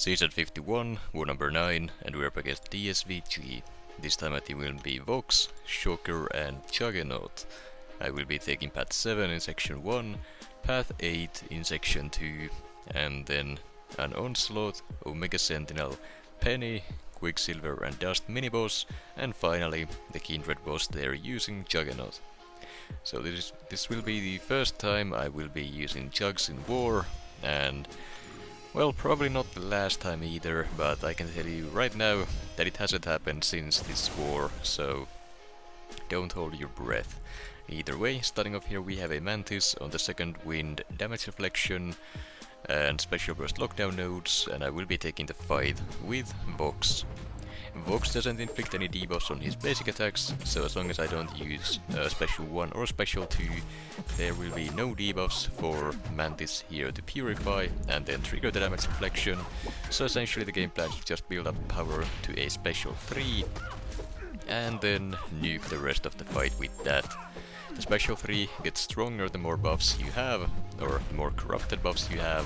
Season 51, War number 9, and we're up against DSVG. This time my team will be Vox, Shocker and Juggernaut. I will be taking Path 7 in Section 1, Path 8 in Section 2, and then an Onslaught, Omega Sentinel, Peni, Quicksilver and Dust mini-boss, and finally the Kindred boss there using Juggernaut. So this will be the first time I will be using Jugs in War, and well, probably not the last time either, but I can tell you right now that it hasn't happened since this war, so don't hold your breath. Either way, starting off here we have a Mantis on the second wind, damage reflection and special burst lockdown nodes, and I will be taking the fight with Vox. Vox doesn't inflict any debuffs on his basic attacks, so as long as I don't use Special 1 or Special 2, there will be no debuffs for Mantis here to purify and then trigger the damage reflection. So essentially the game plan is just build up power to a Special 3 and then nuke the rest of the fight with that. The Special 3 gets stronger the more buffs you have, or the more corrupted buffs you have,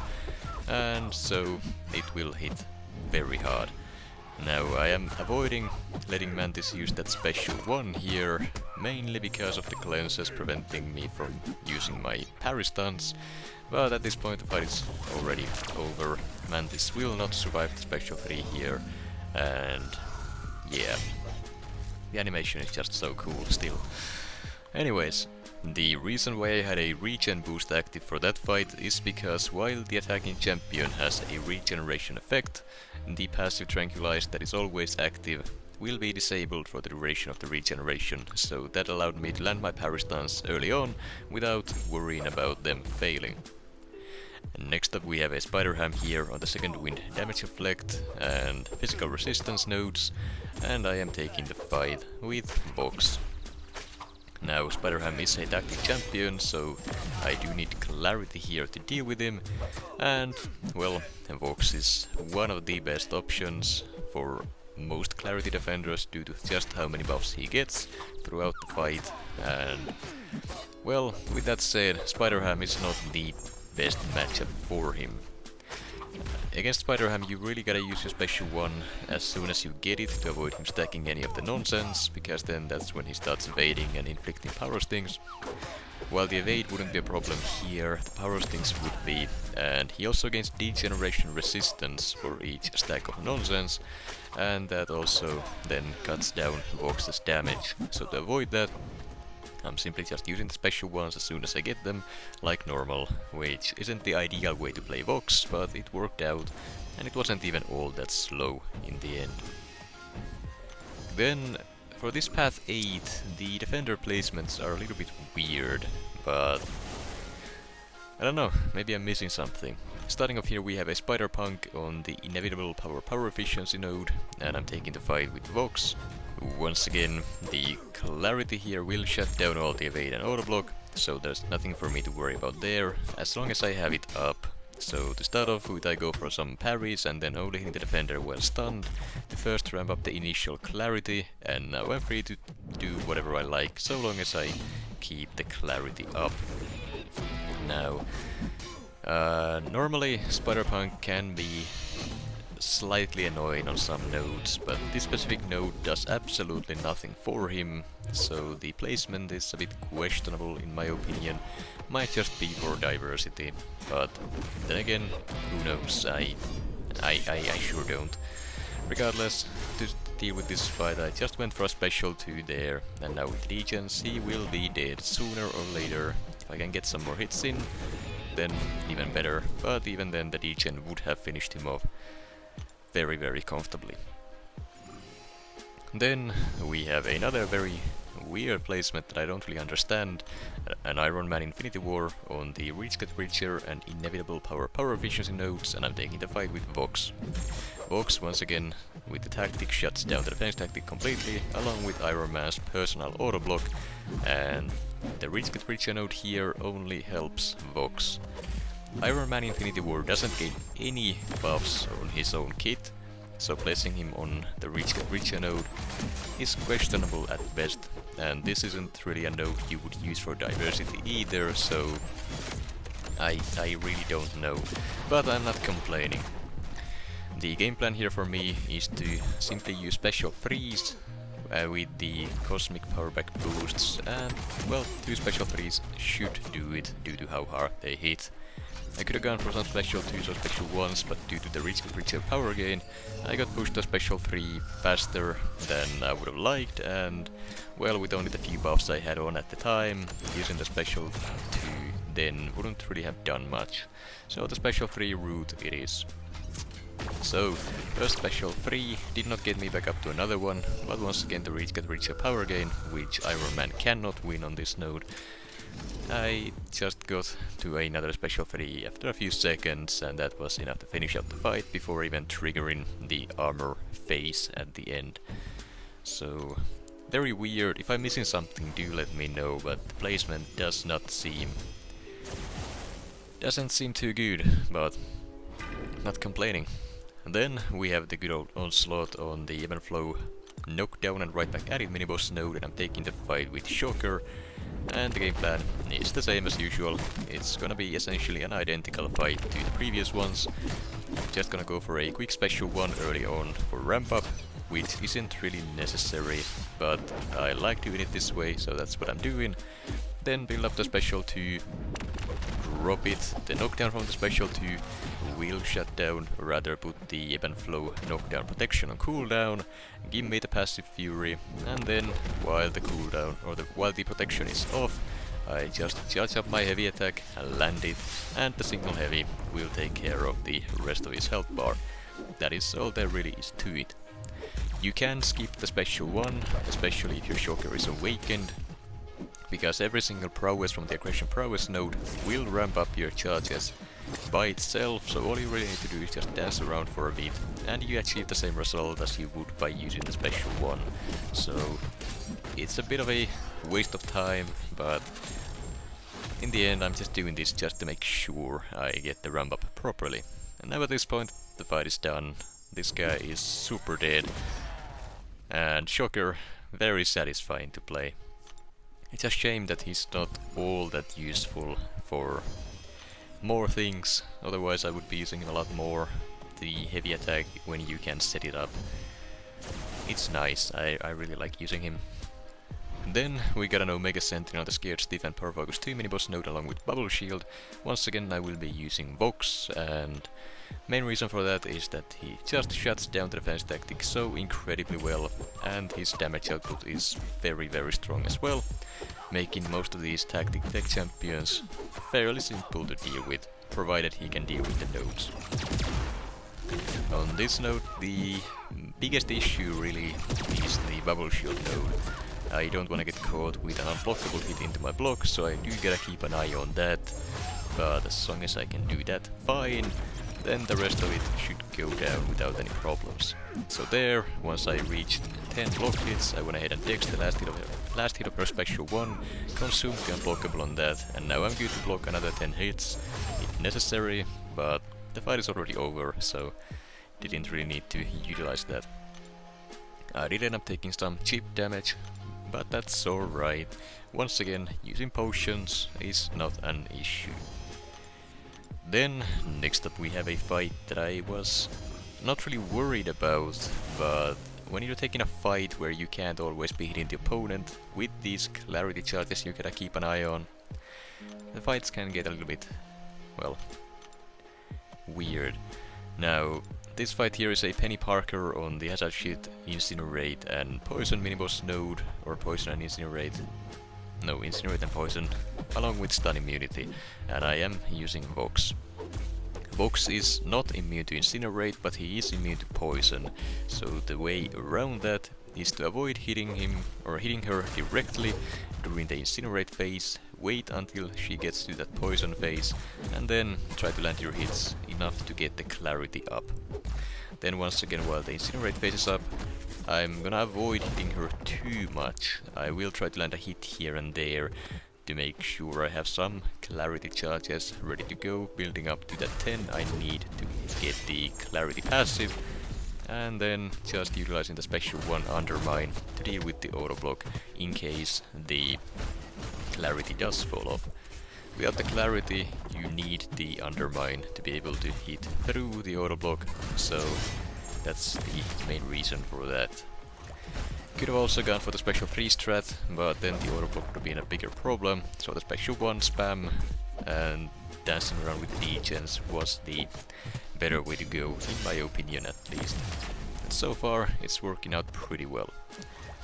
and so it will hit very hard. Now I am avoiding letting Mantis use that Special 1 here, mainly because of the cleanses preventing me from using my parry stunts, but at this point the fight is already over. Mantis will not survive the Special 3 here, and yeah, the animation is just so cool still. Anyways, the reason why I had a regen boost active for that fight is because while the attacking champion has a regeneration effect, the passive tranquilize that is always active will be disabled for the duration of the regeneration, so that allowed me to land my parry stuns early on without worrying about them failing. And next up we have a Spider-Ham here on the second wind, damage reflect and physical resistance nodes, and I am taking the fight with Vox. Now Spider-Ham is a tactic champion, so I do need clarity here to deal with him, and well, Vox is one of the best options for most clarity defenders due to just how many buffs he gets throughout the fight, and well, with that said, Spider-Ham is not the best matchup for him. Against Spider-Ham you really gotta use your Special 1 as soon as you get it to avoid him stacking any of the nonsense, because then that's when he starts evading and inflicting power stings. While the evade wouldn't be a problem here, the power stings would be, and he also gains degeneration resistance for each stack of nonsense, and that also then cuts down Vox's damage. So to avoid that, I'm simply just using the Special 1s as soon as I get them, like normal, which isn't the ideal way to play Vox, but it worked out, and it wasn't even all that slow in the end. Then, for this Path 8, the defender placements are a little bit weird, but I don't know, maybe I'm missing something. Starting off here we have a Spider-Punk on the inevitable power efficiency node, and I'm taking the fight with Vox. Once again, the clarity here will shut down all the evade and auto block, so there's nothing for me to worry about there, as long as I have it up. So to start off with I go for some parries and then only hitting the defender while stunned, to first ramp up the initial clarity, and now I'm free to do whatever I like, so long as I keep the clarity up. Now, normally Spider-Punk can be slightly annoying on some nodes, but this specific node does absolutely nothing for him, so the placement is a bit questionable in my opinion. Might just be for diversity, but then again, who knows, I sure don't. Regardless, to deal with this fight I just went for a Special 2 there, and now with degens he will be dead sooner or later. If I can get some more hits in, then even better, but even then the degen would have finished him off very, very comfortably. Then we have another very weird placement that I don't really understand, an Iron Man Infinity War on the Reach Get Richer and inevitable power efficiency nodes, and I'm taking the fight with Vox. Vox once again with the tactic shuts down the defense tactic completely, along with Iron Man's personal auto block, and the Reach Get Richer node here only helps Vox. Iron Man Infinity War doesn't gain any buffs on his own kit, so placing him on the Reach Get Richer node is questionable at best, and this isn't really a node you would use for diversity either, so I really don't know, but I'm not complaining. The game plan here for me is to simply use special freeze with the cosmic power back boosts, and well, 2 special freeze should do it due to how hard they hit. I could have gone for some special 2s or special 1s, but due to the retail power gain, I got pushed to special 3 faster than I would have liked, and well, with only the few buffs I had on at the time, using the special 2 then wouldn't really have done much. So the special 3 route it is. So, first special 3 did not get me back up to another one, but once again the Reach got retail power gain, which Iron Man cannot win on this node. I just got to another special 3 after a few seconds, and that was enough to finish out the fight before even triggering the armor phase at the end. So, very weird. If I'm missing something, do let me know, but the placement doesn't seem too good, but not complaining. And then we have the good old Onslaught on the Even Flow knockdown and right back at it mini-boss node, and I'm taking the fight with Shocker. And the game plan is the same as usual. It's gonna be essentially an identical fight to the previous ones. Just gonna go for a quick special 1 early on for ramp up, which isn't really necessary, but I like doing it this way, so that's what I'm doing. Then build up the special 2, drop it, the knockdown from the special 2 will shut down, or rather put the Ebb and Flow knockdown protection on cooldown, give me the passive fury, and then while the cooldown, or while the protection is off, I just charge up my heavy attack, land it, and the single heavy will take care of the rest of his health bar. That is all there really is to it. You can skip the special 1, especially if your Shocker is awakened, because every single prowess from the aggression prowess node will ramp up your charges by itself, so all you really need to do is just dance around for a bit, and you achieve the same result as you would by using the special 1. So it's a bit of a waste of time, but in the end I'm just doing this just to make sure I get the ramp up properly. And now at this point the fight is done. This guy is super dead, and Shocker very satisfying to play. It's a shame that he's not all that useful for more things, otherwise I would be using him a lot more. The heavy attack when you can set it up. It's nice, I really like using him. Then we got an Omega Sentinel, the Scared Stiff and Power Focus 2 mini-boss node along with Bubble Shield. Once again I will be using Vox, and main reason for that is that he just shuts down the defense tactic so incredibly well, and his damage output is very strong as well, making most of these tactic tech champions fairly simple to deal with, provided he can deal with the nodes. On this node, the biggest issue really is the Bubble Shield node. I don't want to get caught with an unblockable hit into my block, so I do gotta keep an eye on that, but as long as I can do that fine, then the rest of it should go down without any problems. So there, once I reached 10 block hits, I went ahead and dexed the last hit of her special 1, consumed the unblockable on that, and now I'm good to block another 10 hits if necessary, but the fight is already over, so didn't really need to utilize that. I did end up taking some cheap damage, but that's alright. Once again, using potions is not an issue. Then, next up we have a fight that I was not really worried about, but when you're taking a fight where you can't always be hitting the opponent with these clarity charges you gotta keep an eye on, the fights can get a little bit, well, weird. Now, this fight here is a Peni Parker on the Hazard Shield, Incinerate and Poison mini-boss node, or Poison and Incinerate. No, Incinerate and Poison, along with Stun immunity, and I am using Vox. Vox is not immune to Incinerate, but he is immune to Poison, so the way around that is to avoid hitting him or hitting her directly during the Incinerate phase, wait until she gets to that Poison phase, and then try to land your hits enough to get the clarity up. Then once again, while the Incinerate phase is up, I'm gonna avoid hitting her too much. I will try to land a hit here and there to make sure I have some clarity charges ready to go, building up to that 10 I need to get the clarity passive, and then just utilizing the special 1 Undermine to deal with the auto block in case the clarity does fall off. Without the clarity, you need the undermine to be able to hit through the auto block, so that's the main reason for that. Could have also gone for the special 3 strat, but then the auto block would have been a bigger problem, so the special 1 spam and dancing around with the degens was the better way to go, in my opinion at least. And so far, it's working out pretty well.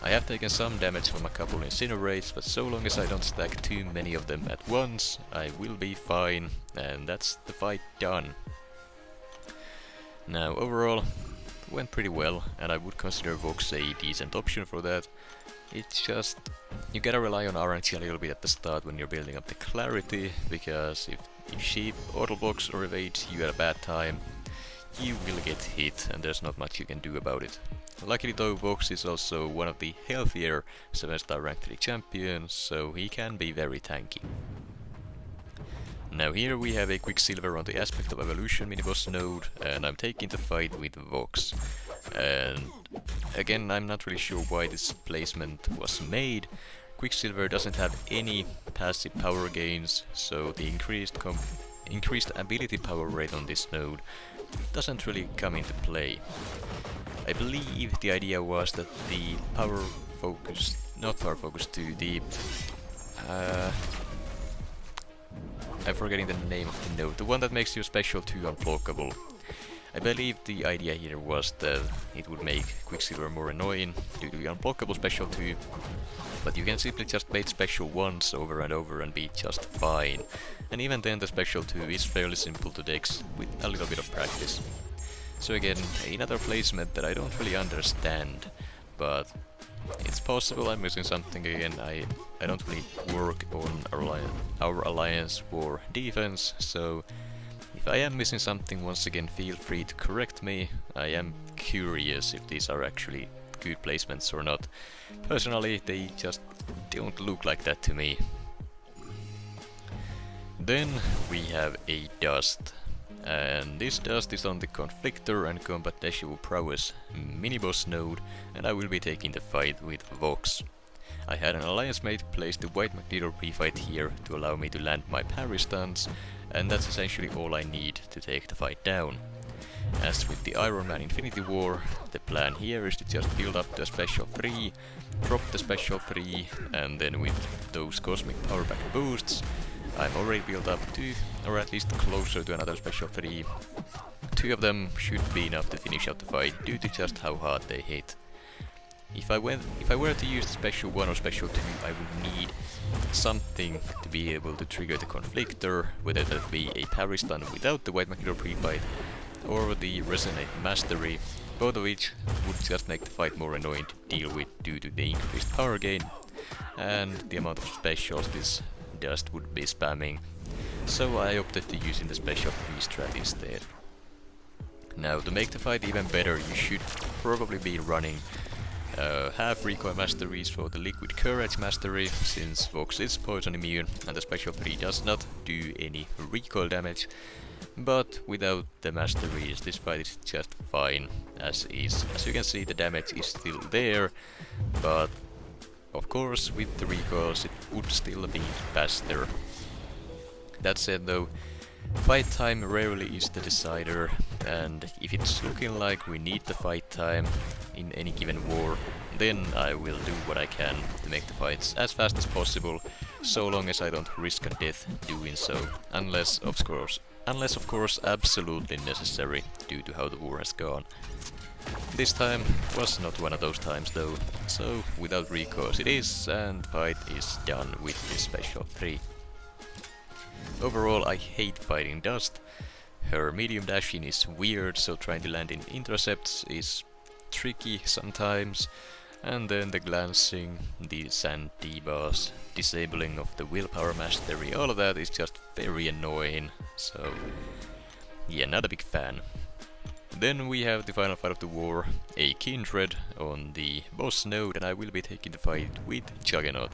I have taken some damage from a couple incinerates, but so long as I don't stack too many of them at once, I will be fine, and that's the fight done. Now, overall, went pretty well, and I would consider Vox a decent option for that. It's just, you gotta rely on RNG a little bit at the start when you're building up the clarity, because if she auto blocks or evades you at a bad time, you will get hit, and there's not much you can do about it. Luckily though, Vox is also one of the healthier 7-star rank 3 champions, so he can be very tanky. Now here we have a Quicksilver on the Aspect of Evolution mini-boss node, and I'm taking the fight with Vox. And again, I'm not really sure why this placement was made. Quicksilver doesn't have any passive power gains, so the increased ability power rate on this node doesn't really come into play. I believe the idea was that the I'm forgetting the name of the node, the one that makes your special 2 unblockable. I believe the idea here was that it would make Quicksilver more annoying due to the unblockable special 2, but you can simply just bait special 1s over and over and be just fine. And even then the special 2 is fairly simple to dex with a little bit of practice. So again, another placement that I don't really understand, but it's possible I'm missing something again. I don't really work on our alliance war defense, so if I am missing something, once again feel free to correct me. I am curious if these are actually good placements or not. Personally, they just don't look like that to me. Then we have a Dust. And this Dust is on the Conflictor and Combat Dashable Prowess mini-boss node, and I will be taking the fight with Vox. I had an alliance mate place the White Magneto pre-fight here to allow me to land my parry stunts, and that's essentially all I need to take the fight down. As with the Iron Man Infinity War, the plan here is to just build up the special 3, drop the special 3, and then with those cosmic power back boosts, I'm already built up to, or at least closer to another special 3. 2 of them should be enough to finish out the fight due to just how hard they hit. If I were to use the special 1 or special 2, I would need something to be able to trigger the Conflictor, whether that be a parry stun without the White Magneto pre-fight, or the Resonate Mastery, both of which would just make the fight more annoying to deal with due to the increased power gain, and the amount of specials this Dust would be spamming, so I opted to using the special 3 strat instead. Now, to make the fight even better, you should probably be running half recoil masteries for the Liquid Courage mastery, since Vox is poison immune and the special 3 does not do any recoil damage. But without the masteries, this fight is just fine as is. As you can see, the damage is still there, but of course with the recoils it would still be faster. That said though, fight time rarely is the decider, and if it's looking like we need the fight time in any given war, then I will do what I can to make the fights as fast as possible, so long as I don't risk a death doing so, unless of course absolutely necessary due to how the war has gone. This time was not one of those times though, so without recourse it is, and fight is done with this special 3. Overall, I hate fighting Dust. Her medium dashing is weird, so trying to land in intercepts is tricky sometimes, and then the glancing, the sand debuffs, disabling of the willpower mastery, all of that is just very annoying, so yeah, not a big fan. Then we have the final fight of the war, a Kindred on the boss node, and I will be taking the fight with Juggernaut.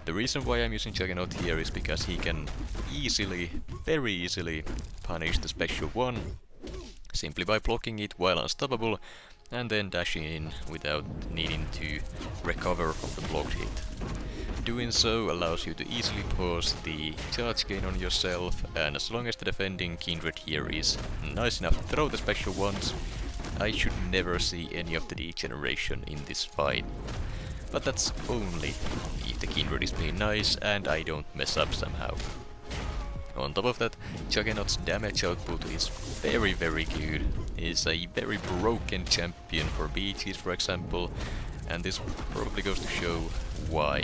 The reason why I'm using Juggernaut here is because he can easily, very easily, punish the special 1 simply by blocking it while unstoppable, and then dashing in without needing to recover from the blocked hit. Doing so allows you to easily pause the charge gain on yourself, and as long as the defending Kindred here is nice enough to throw the special ones, I should never see any of the degeneration in this fight. But that's only if the Kindred is being nice and I don't mess up somehow. On top of that, Juggernaut's damage output is very good. He's a very broken champion for BGs, for example, and this probably goes to show why.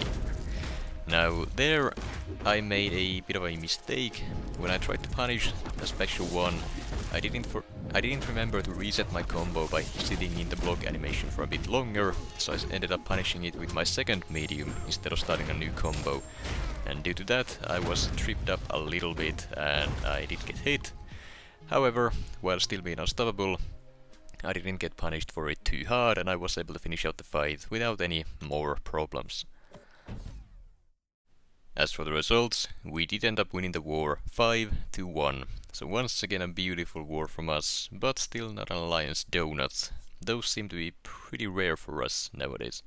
Now there I made a bit of a mistake. When I tried to punish a special one, I didn't remember to reset my combo by sitting in the block animation for a bit longer, so I ended up punishing it with my second medium instead of starting a new combo. And due to that, I was tripped up a little bit and I did get hit. However, while still being unstoppable, I didn't get punished for it too hard and I was able to finish out the fight without any more problems. As for the results, we did end up winning the war 5-1. So once again a beautiful war from us, but still not an alliance donut. Those seem to be pretty rare for us nowadays.